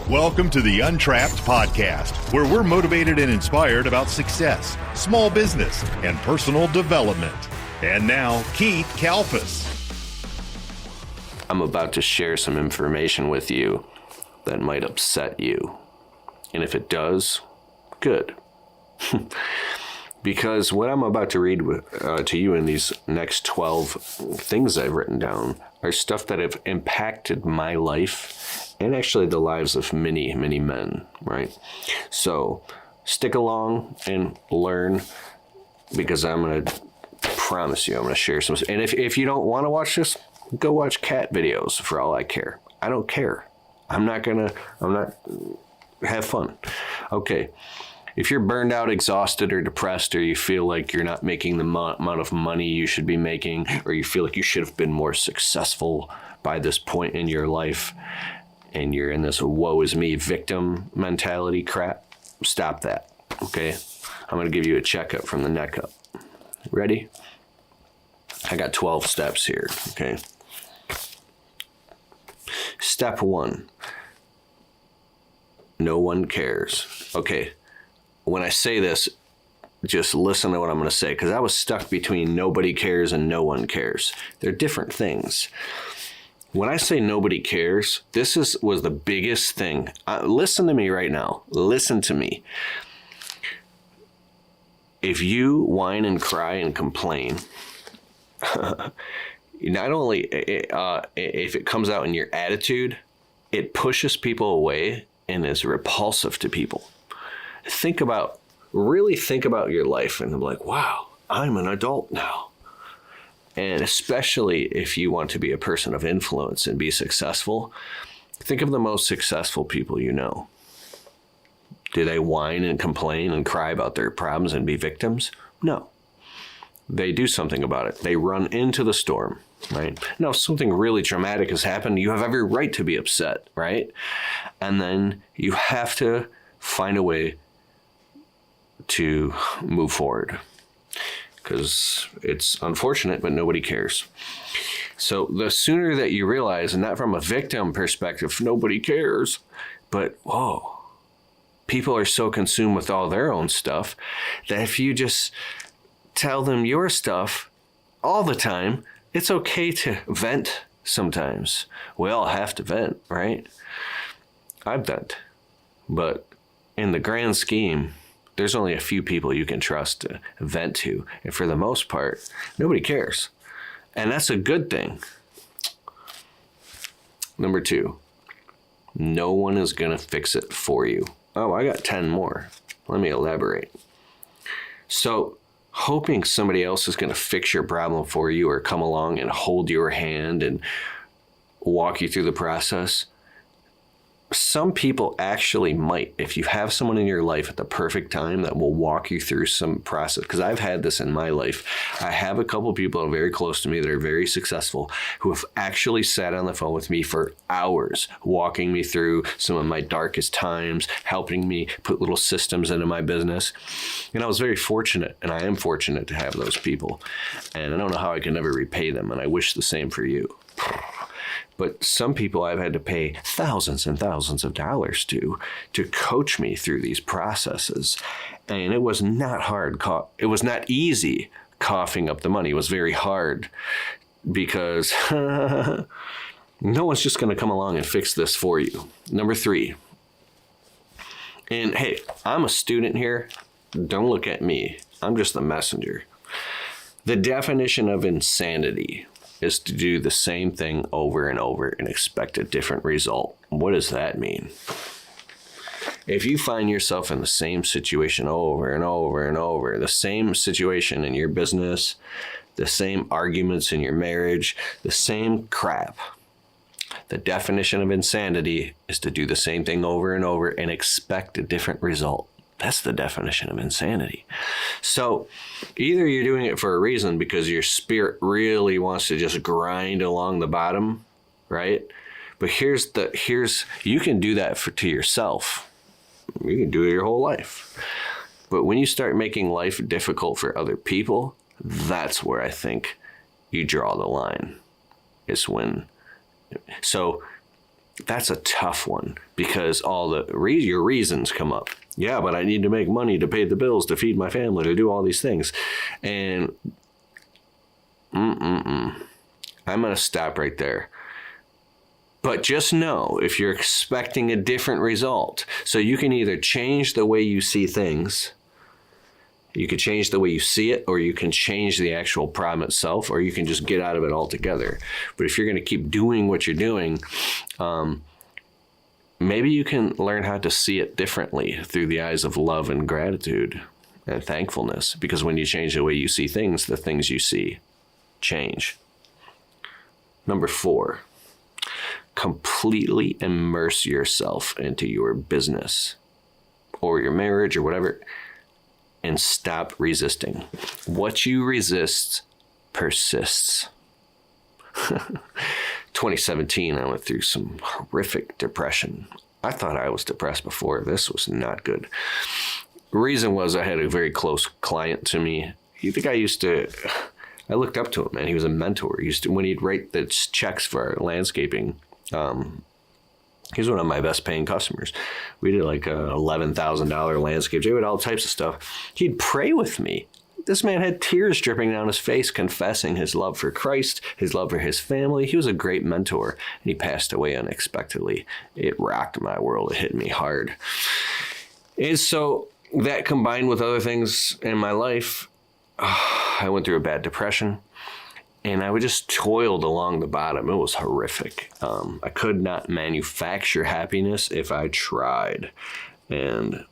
Welcome to the Untrapped Podcast, where we're motivated and inspired about success, small business, and personal development. And now, Keith Kalfas. I'm about to share some information with you that might upset you. And if it does, good. Because what I'm about to read to you in these next 12 things I've written down are stuff that have impacted my life and actually the lives of many, many men, right? So stick along and learn, because I'm going to promise you I'm going to share some. And if you don't want to watch this, go watch cat videos for all I care. I don't care. I'm not have fun. Okay. If you're burned out, exhausted, or depressed, or you feel like you're not making the amount of money you should be making, or you feel like you should have been more successful by this point in your life, and you're in this woe is me victim mentality crap, stop that, okay? I'm going to give you a checkup from the neck up. Ready? I got 12 steps here, okay? Step 1. No one cares. Okay. When I say this, just listen to what I'm going to say, because I was stuck between nobody cares and no one cares. They're different things. When I say nobody cares, was the biggest thing. Listen to me right now. Listen to me. If you whine and cry and complain, not only if it comes out in your attitude, it pushes people away and is repulsive to people. Really think about your life and I'm like, wow, I'm an adult now. And especially if you want to be a person of influence and be successful, think of the most successful people you know. Do they whine and complain and cry about their problems and be victims? No. They do something about it. They run into the storm, right? Now, if something really traumatic has happened, you have every right to be upset, right? And then you have to find a way to move forward, because it's unfortunate, but nobody cares. So the sooner that you realize, and not from a victim perspective, nobody cares, but whoa, people are so consumed with all their own stuff that if you just tell them your stuff all the time, it's okay to vent sometimes. We all have to vent, right? I vent, but in the grand scheme, there's only a few people you can trust to vent to. And for the most part, nobody cares. And that's a good thing. Number 2, no one is going to fix it for you. Oh, I got 10 more. Let me elaborate. So, hoping somebody else is going to fix your problem for you or come along and hold your hand and walk you through the process. Some people actually might, if you have someone in your life at the perfect time that will walk you through some process, because I've had this in my life. I have a couple people very close to me that are very successful who have actually sat on the phone with me for hours, walking me through some of my darkest times, helping me put little systems into my business. And I was very fortunate, and I am fortunate to have those people. And I don't know how I can ever repay them, and I wish the same for you. But some people I've had to pay thousands and thousands of dollars to coach me through these processes. And it was not hard. It was not easy coughing up the money. It was very hard because no one's just going to come along and fix this for you. Number 3. And hey, I'm a student here. Don't look at me. I'm just the messenger. The definition of insanity is to do the same thing over and over and expect a different result. What does that mean? If you find yourself in the same situation over and over and over, the same situation in your business, the same arguments in your marriage, the same crap, the definition of insanity is to do the same thing over and over and expect a different result. That's the definition of insanity. So either you're doing it for a reason because your spirit really wants to just grind along the bottom, right? But you can do that to yourself. You can do it your whole life. But when you start making life difficult for other people, that's where I think you draw the line. So That's a tough one because all your reasons come up. Yeah, but I need to make money to pay the bills, to feed my family, to do all these things. And I'm going to stop right there. But just know if you're expecting a different result, so you can either change the way you see things, you could change the way you see it, or you can change the actual problem itself, or you can just get out of it altogether. But if you're going to keep doing what you're doing, maybe you can learn how to see it differently through the eyes of love and gratitude and thankfulness. Because when you change the way you see things, the things you see change. Number 4, completely immerse yourself into your business or your marriage or whatever, and stop resisting. What you resist persists. 2017, I went through some horrific depression. I thought I was depressed before. This was not good. The reason was I had a very close client to me. I looked up to him, man. He was a mentor. When he'd write the checks for our landscaping, he was one of my best paying customers. We did like a $11,000 landscape. We did all types of stuff. He'd pray with me. This man had tears dripping down his face, confessing his love for Christ, his love for his family. He was a great mentor, and he passed away unexpectedly. It rocked my world. It hit me hard. And so that combined with other things in my life, I went through a bad depression. And I just toiled along the bottom. It was horrific. I could not manufacture happiness if I tried. And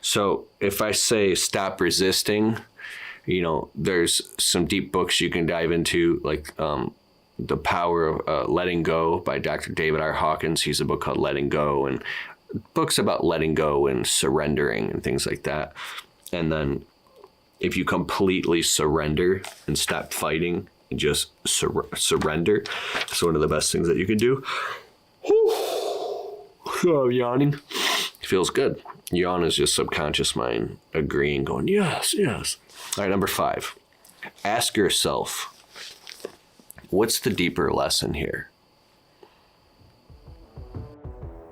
so if I say stop resisting, there's some deep books you can dive into, like The Power of Letting Go by Dr. David R. Hawkins. He's a book called Letting Go, and books about letting go and surrendering and things like that. And then if you completely surrender and stop fighting and just surrender, it's one of the best things that you can do. Oh, yawning. It feels good. Yawn is just subconscious mind agreeing, going, yes, yes. All right, number 5. Ask yourself, what's the deeper lesson here?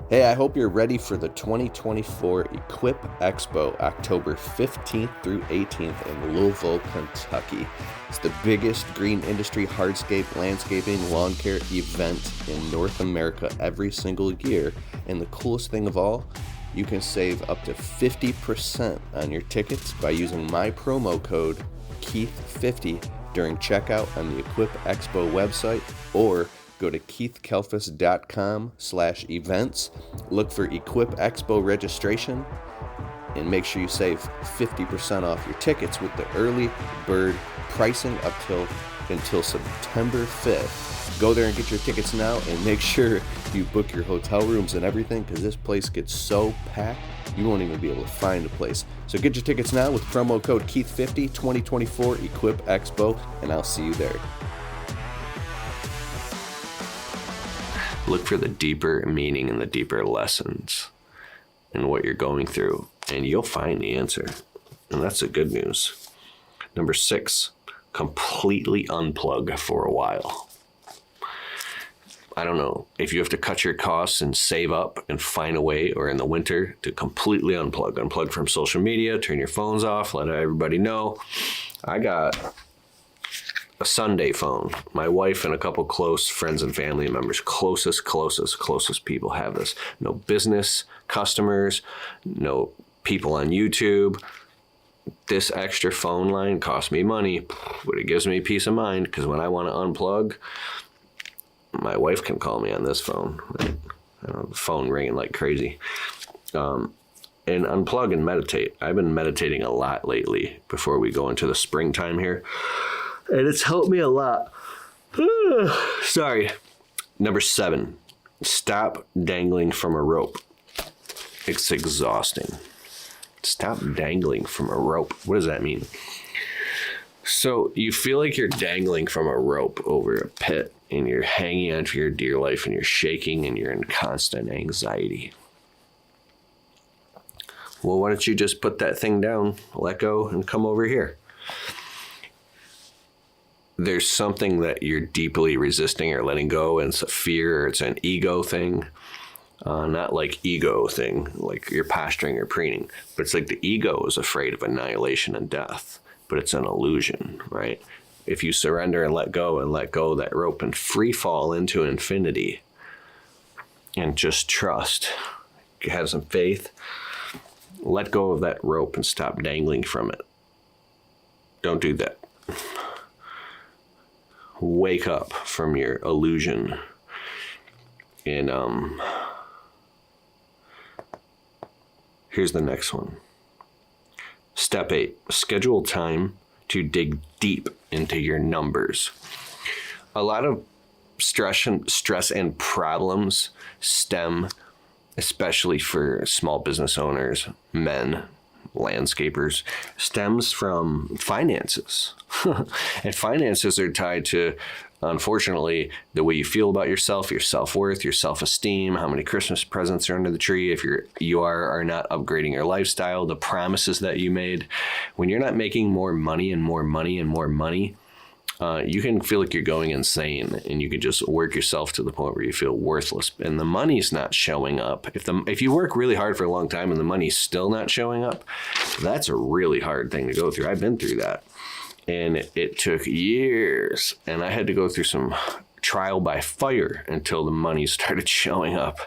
Hey, I hope you're ready for the 2024 Equip Expo, October 15th through 18th in Louisville, Kentucky. It's the biggest green industry hardscape, landscaping, lawn care event in North America every single year. And the coolest thing of all, you can save up to 50% on your tickets by using my promo code Keith50 during checkout on the Equip Expo website, or go to keithkalfas.com/events, look for Equip Expo registration, and make sure you save 50% off your tickets with the early bird pricing until September 5th. Go there and get your tickets now, and make sure you book your hotel rooms and everything, because this place gets so packed you won't even be able to find a place. So get your tickets now with promo code Keith50 2024 Equip Expo, and I'll see you there. Look for the deeper meaning and the deeper lessons in what you're going through, and you'll find the answer. And that's the good news. Number 6, completely unplug for a while. I don't know if you have to cut your costs and save up and find a way, or in the winter, to completely unplug from social media, turn your phones off, let everybody know. I got a Sunday phone. My wife and a couple close friends and family members, closest people have this. No business customers, no people on YouTube. This extra phone line costs me money, but it gives me peace of mind, because when I want to unplug, my wife can call me on this phone. Right? I don't know, the phone ringing like crazy. And unplug and meditate. I've been meditating a lot lately before we go into the springtime here, and it's helped me a lot. Sorry. Number 7, stop dangling from a rope. It's exhausting. Stop dangling from a rope. What does that mean? So you feel like you're dangling from a rope over a pit, and you're hanging on for your dear life, and you're shaking, and you're in constant anxiety. Well, why don't you just put that thing down, let go, and come over here? there's something that you're deeply resisting or letting go, and it's a fear or it's an ego thing. Not like ego thing, like you're posturing or preening, but it's like the ego is afraid of annihilation and death, but it's an illusion, right? If you surrender and let go that rope and free fall into infinity and just trust, have some faith, let go of that rope and stop dangling from it. Don't do that. Wake up from your illusion. And here's the next one. Step 8, schedule time to dig deep into your numbers. A lot of stress and problems stem, especially for small business owners, men, landscapers, stems from finances. And finances are tied to, unfortunately, the way you feel about yourself, your self-worth, your self-esteem, how many Christmas presents are under the tree, if you are not upgrading your lifestyle, the promises that you made. When you're not making more money and more money and more money, you can feel like you're going insane, and you can just work yourself to the point where you feel worthless, and the money's not showing up. If you work really hard for a long time and the money's still not showing up, that's a really hard thing to go through. I've been through that, and it took years, and I had to go through some trial by fire until the money started showing up,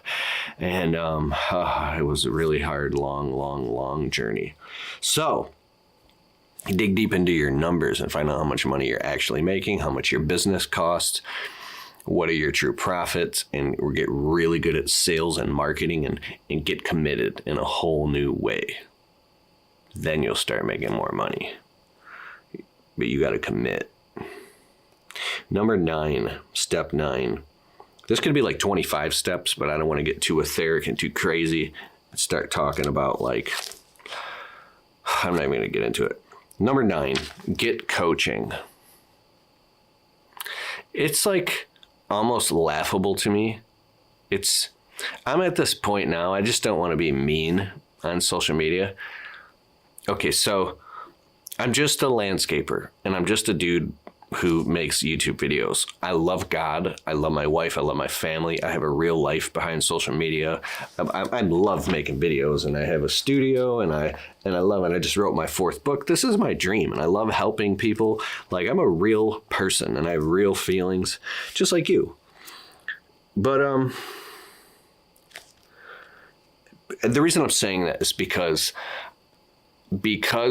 and it was a really hard, long journey. So dig deep into your numbers and find out how much money you're actually making, how much your business costs, what are your true profits, and get really good at sales and marketing and get committed in a whole new way. Then you'll start making more money. But you got to commit. Number 9, step 9. This could be like 25 steps, but I don't want to get too etheric and too crazy and start talking about I'm not even going to get into it. Number 9, get coaching. It's like almost laughable to me. I'm at this point now, I just don't want to be mean on social media. Okay, so I'm just a landscaper, and I'm just a dude who makes YouTube videos. I love God. I love my wife. I love my family. I have a real life behind social media. I love making videos, and I have a studio, and I love it. I just wrote my 4th book. This is my dream, and I love helping people. Like, I'm a real person, and I have real feelings, just like you. But the reason I'm saying that is because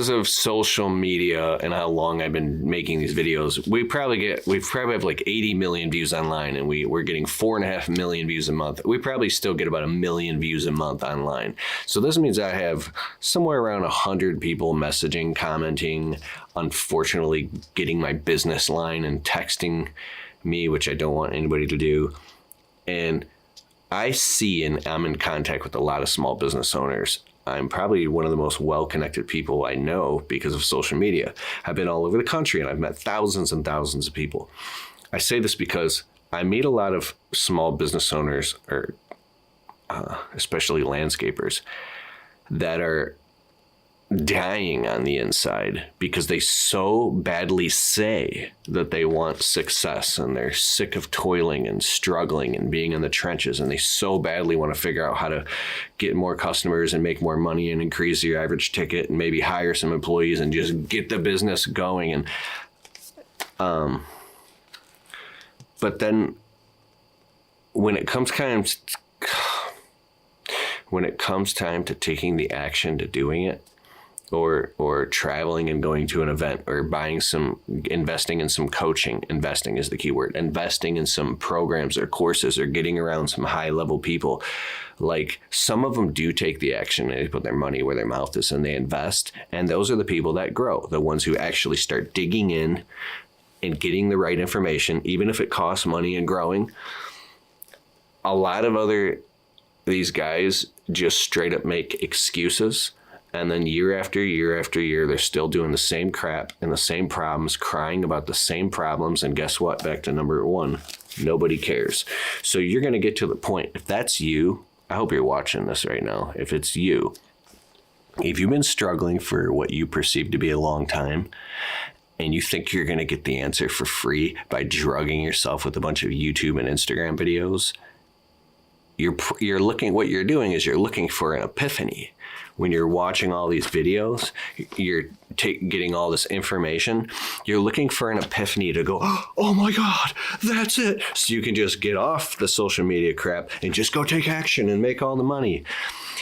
of social media and how long I've been making these videos, we probably have like 80 million views online, and we're getting 4.5 million views a month. We probably still get about 1 million views a month online. So this means I have somewhere around 100 people messaging, commenting, unfortunately getting my business line and texting me, which I don't want anybody to do. And I see and I'm in contact with a lot of small business owners. I'm probably one of the most well-connected people I know because of social media. I've been all over the country, and I've met thousands and thousands of people. I say this because I meet a lot of small business owners, or especially landscapers, that are dying on the inside because they so badly say that they want success, and they're sick of toiling and struggling and being in the trenches, and they so badly want to figure out how to get more customers and make more money and increase your average ticket and maybe hire some employees and just get the business going. And but then when it comes time to taking the action to doing it, or traveling and going to an event, or investing in some coaching. Investing is the key word. Investing in some programs or courses, or getting around some high level people. Like, some of them do take the action, and they put their money where their mouth is, and they invest. And those are the people that grow, the ones who actually start digging in and getting the right information, even if it costs money and growing. A lot of these guys just straight up make excuses. And then year after year after year, they're still doing the same crap and the same problems, crying about the same problems. And guess what? Back to number 1, nobody cares. So you're going to get to the point. If that's you, I hope you're watching this right now. If it's you, if you've been struggling for what you perceive to be a long time, and you think you're going to get the answer for free by drugging yourself with a bunch of YouTube and Instagram videos, you're looking, what you're doing is you're looking for an epiphany. When you're watching all these videos, you're getting all this information, you're looking for an epiphany to go, oh my God, that's it. So you can just get off the social media crap and just go take action and make all the money.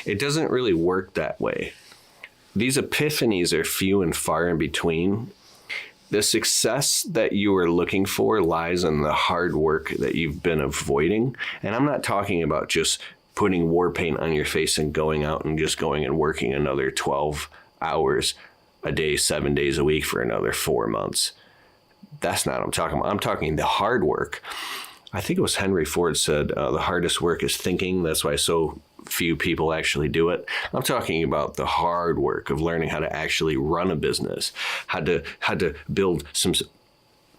It doesn't really work that way. These epiphanies are few and far in between. The success that you are looking for lies in the hard work that you've been avoiding. And I'm not talking about just putting war paint on your face and going out and just going and working another 12 hours a day, 7 days a week for another 4 months. That's not what I'm talking about. I'm talking the hard work. I think it was Henry Ford said the hardest work is thinking. That's why so few people actually do it. I'm talking about the hard work of learning how to actually run a business, how to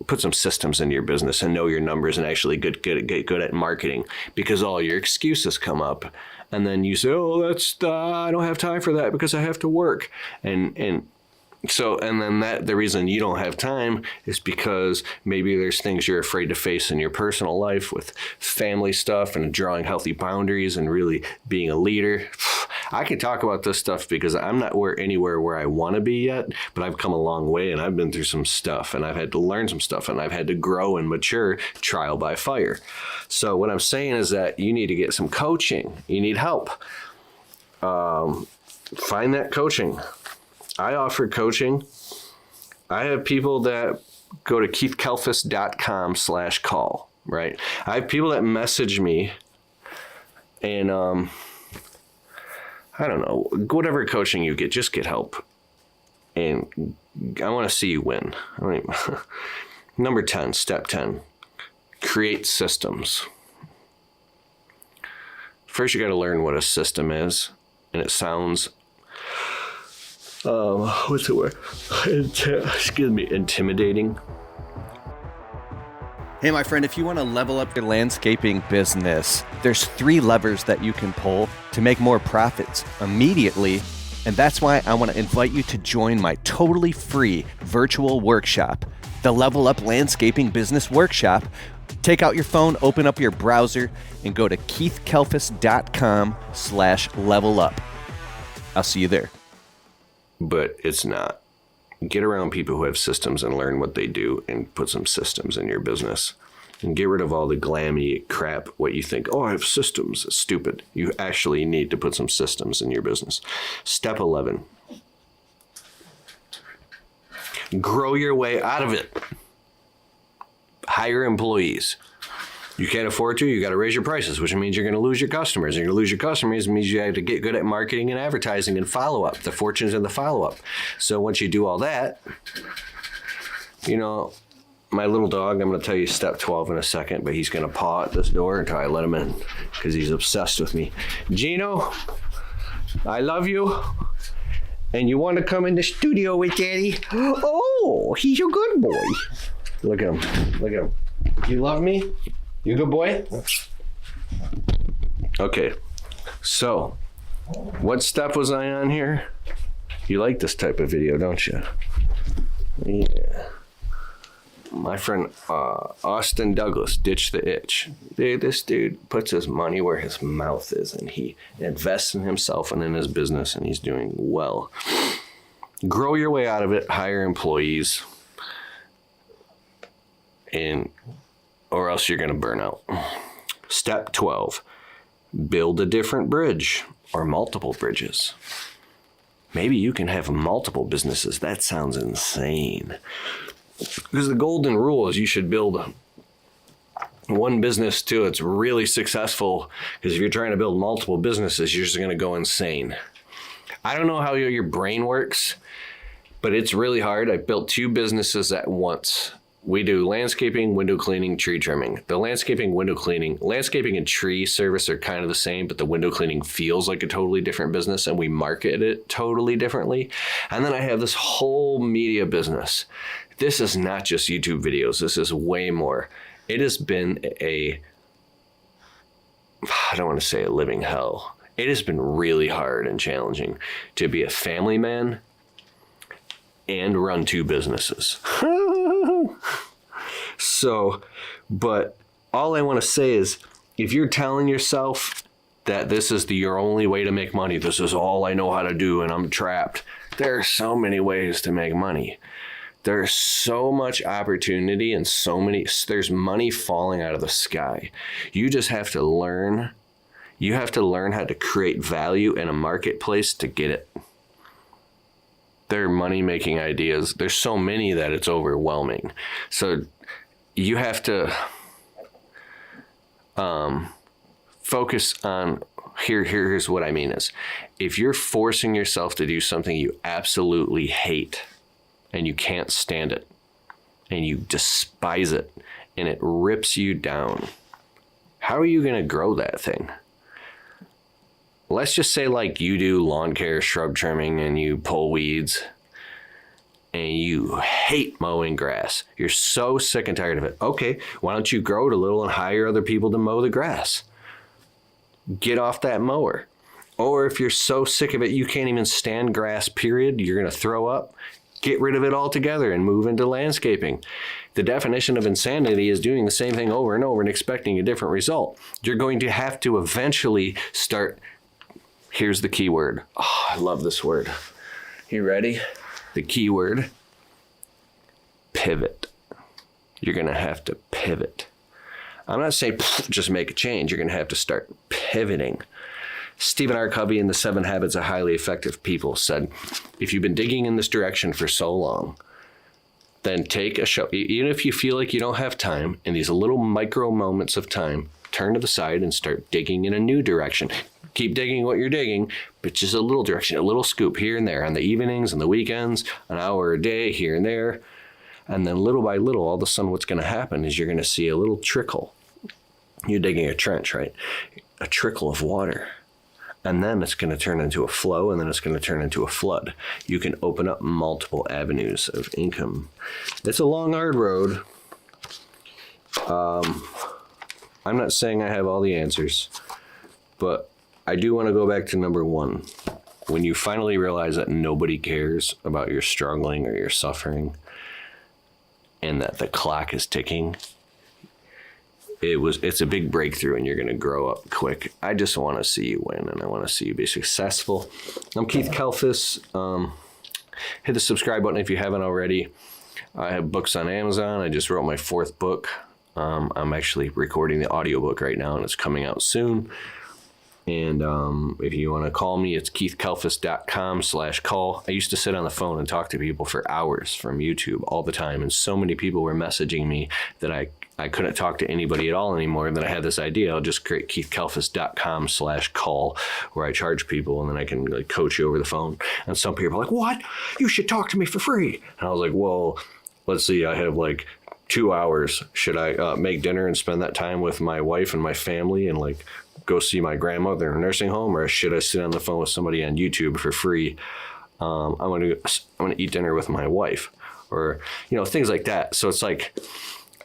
put some systems into your business and know your numbers and actually get good at marketing, because all your excuses come up and then you say, oh, I don't have time for that because I have to work. And then the reason you don't have time is because maybe there's things you're afraid to face in your personal life with family stuff and drawing healthy boundaries and really being a leader. I can talk about this stuff because I'm not anywhere where I want to be yet, but I've come a long way and I've been through some stuff and I've had to learn some stuff and I've had to grow and mature trial by fire. So what I'm saying is that you need to get some coaching. You need help. Find that coaching. I offer coaching. I have people that go to keithkalfas.com/call, right? I have people that message me and, I don't know, whatever coaching you get, just get help. And I want to see you win. Number 10, step 10, create systems. First, you got to learn what a system is. And it sounds what's the word? Intimidating. Hey, my friend, if you want to level up your landscaping business, there's 3 levers that you can pull to make more profits immediately. And that's why I want to invite you to join my totally free virtual workshop, the Level Up Landscaping Business Workshop. Take out your phone, open up your browser, and go to keithkalfas.com/level up. I'll see you there. But it's not. Get around people who have systems and learn what they do and put some systems in your business. And get rid of all the glammy crap, what you think, oh, I have systems. It's stupid. You actually need to put some systems in your business. Step 11. Grow your way out of it. Hire employees. You can't afford to, you got to raise your prices, which means you're going to lose your customers. And you're going to lose your customers means you have to get good at marketing and advertising and follow-up. The fortune's in the follow-up. So once you do all that, my little dog, I'm going to tell you step 12 in a second, but he's going to paw at this door until I let him in because he's obsessed with me. Gino, I love you. And you want to come in the studio with Daddy? Oh, he's a good boy. Look at him. Look at him. You love me? You a good boy? Okay, so what step was I on here? You like this type of video, don't you? Yeah. My friend Austin Douglas, Ditch the Itch. This dude puts his money where his mouth is, and he invests in himself and in his business, and he's doing well. Grow your way out of it, hire employees, or else you're going to burn out. Step 12, build a different bridge or multiple bridges. Maybe you can have multiple businesses. That sounds insane. Because the golden rule is you should build one business too. It's really successful, because if you're trying to build multiple businesses, you're just going to go insane. I don't know how your brain works, but it's really hard. I built 2 businesses at once. We do landscaping, window cleaning, tree trimming. The landscaping and tree service are kind of the same, but the window cleaning feels like a totally different business, and we market it totally differently. And then I have this whole media business. This is not just YouTube videos. This is way more. It has been I don't want to say a living hell. It has been really hard and challenging to be a family man and run 2 businesses. So, but all I want to say is, if you're telling yourself that this is your only way to make money, this is all I know how to do and I'm trapped, there are so many ways to make money. There's so much opportunity and there's money falling out of the sky. You just have to learn. You have to learn how to create value in a marketplace to get it. There are money-making ideas. There's so many that it's overwhelming. So you have to focus on, here's what I mean is, if you're forcing yourself to do something you absolutely hate and you can't stand it and you despise it and it rips you down, how are you going to grow that thing? Let's just say like you do lawn care, shrub trimming, and you pull weeds and you hate mowing grass. You're so sick and tired of it. Okay, why don't you grow it a little and hire other people to mow the grass? Get off that mower. Or if you're so sick of it you can't even stand grass, period, you're going to throw up, get rid of it altogether and move into landscaping. The definition of insanity is doing the same thing over and over and expecting a different result. You're going to have to eventually start. Here's the key word. Oh, I love this word. You ready? The key word, pivot. You're going to have to pivot. I'm not saying just make a change. You're going to have to start pivoting. Stephen R. Covey in The 7 Habits of Highly Effective People said, if you've been digging in this direction for so long, then take a show. Even if you feel like you don't have time, in these little micro moments of time, turn to the side and start digging in a new direction. Keep digging what you're digging, but just a little direction, a little scoop here and there on the evenings and the weekends, an hour a day here and there. And then little by little, all of a sudden what's going to happen is you're going to see a little trickle. You're digging a trench, right? A trickle of water. And then it's going to turn into a flow, and then it's going to turn into a flood. You can open up multiple avenues of income. It's a long, hard road. I'm not saying I have all the answers, but I do want to go back to number 1. When you finally realize that nobody cares about your struggling or your suffering, and that the clock is ticking, it's a big breakthrough and you're going to grow up quick. I just want to see you win and I want to see you be successful. I'm Keith Kalfas. Hit the subscribe button if you haven't already. I have books on Amazon. I just wrote my 4th book. I'm actually recording the audiobook right now and it's coming out soon. And if you want to call me, it's keithkalfas.com/call. I used to sit on the phone and talk to people for hours from YouTube all the time. And so many people were messaging me that I couldn't talk to anybody at all anymore. And then I had this idea. I'll just create keithkalfas.com/call where I charge people and then I can like coach you over the phone. And some people are like, what? You should talk to me for free. And I was like, well, let's see. I have like 2 hours. Should I make dinner and spend that time with my wife and my family and like go see my grandmother in a nursing home, or should I sit on the phone with somebody on YouTube for free? I'm gonna eat dinner with my wife, or things like that. So it's like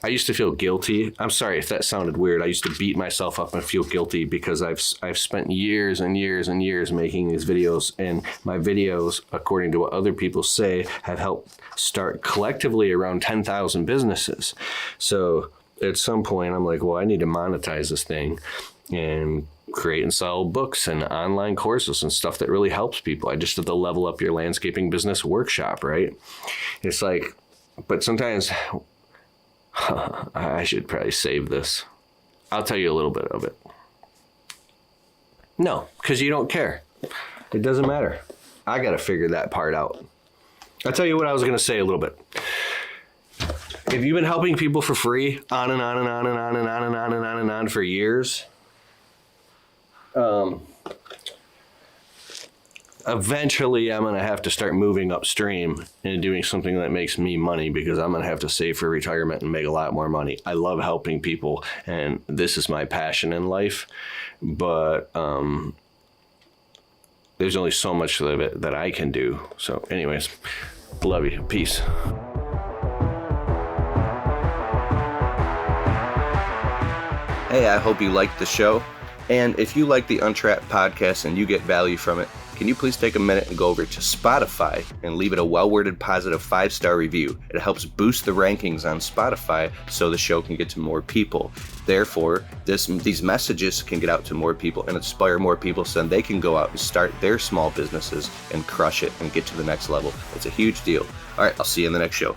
I used to feel guilty. I'm sorry if that sounded weird. I used to beat myself up and feel guilty because I've spent years and years and years making these videos, and my videos, according to what other people say, have helped start collectively around 10,000 businesses. So at some point I'm like, well, I need to monetize this thing and create and sell books and online courses and stuff that really helps people. I just did the Level Up Your Landscaping Business workshop, right? It's like, but sometimes I should probably save this. I'll tell you a little bit of it. No, because you don't care. It doesn't matter. I got to figure that part out. I'll tell you what I was going to say a little bit. If you've been helping people for free on and on and on and on and on and on and on and on for years, eventually I'm going to have to start moving upstream and doing something that makes me money, because I'm going to have to save for retirement and make a lot more money. I love helping people and this is my passion in life, but there's only so much of it that I can do. So anyways, love you. Peace. Hey, I hope you liked the show. And if you like the Untrapped podcast and you get value from it, can you please take a minute and go over to Spotify and leave it a well-worded positive 5-star review? It helps boost the rankings on Spotify so the show can get to more people. Therefore, these messages can get out to more people and inspire more people so then they can go out and start their small businesses and crush it and get to the next level. It's a huge deal. All right, I'll see you in the next show.